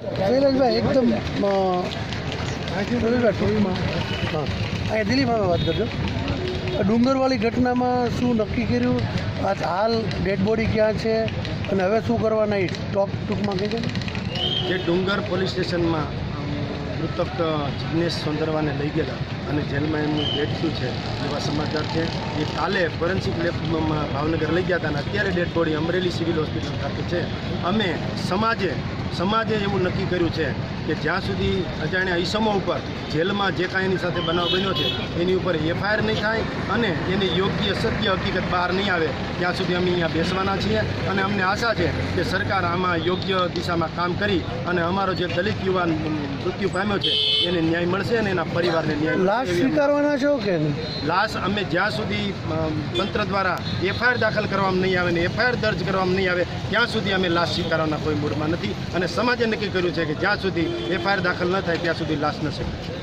શૈલેષભાઈ એકદમ ટૂંકમાં અહીંયા દિલીપભાઈ વાત કરજો. ડુંગરવાળી ઘટનામાં શું નક્કી કર્યું? હાલ ડેડ બોડી ક્યાં છે અને હવે શું કરવાના એ ટૂંકમાં કહેજો. જે ડુંગર પોલીસ સ્ટેશનમાં મૃતક જિગ્નેશ સોંદરવાને લઈ ગયેલા અને જેલમાં એમનું ડેડ થયું છે એવા સમાચાર છે. એ કાલે ફોરેન્સિક લેબમાં ભાવનગર લઈ ગયા હતા અને અત્યારે dead body Amreli civil hospital ખાતે છે. અમે સમાજે એવું નક્કી કર્યું છે કે જ્યાં સુધી અજાણ્યા ઈસમો ઉપર જેલમાં જે કાંઈ એની સાથે બનાવ બન્યો છે એની ઉપર એફઆઈઆર નહીં થાય અને એની યોગ્ય સત્ય હકીકત બહાર નહીં આવે ત્યાં સુધી અમે અહીંયા બેસવાના છીએ. અને અમને આશા છે કે સરકાર આમાં યોગ્ય દિશામાં કામ કરી અને અમારો જે દલિત યુવાન મૃત્યુ પામ્યો છે એને ન્યાય મળશે અને એના પરિવારને ન્યાય. લાશ સ્વીકારવાના છો કે લાશ અમે જ્યાં સુધી તંત્ર દ્વારા એફઆઈઆર દાખલ કરવામાં નહીં આવે ને એફઆઈઆર દર્જ કરવામાં નહીં આવે ત્યાં સુધી અમે લાશ સ્વીકારવાના કોઈ મૂડમાં નથી. અને સમાજે નક્કી કર્યું છે કે જ્યાં સુધી એફઆઈઆર દાખલ ન થાય ત્યાં સુધી લાશ ન સ્વીકારાય.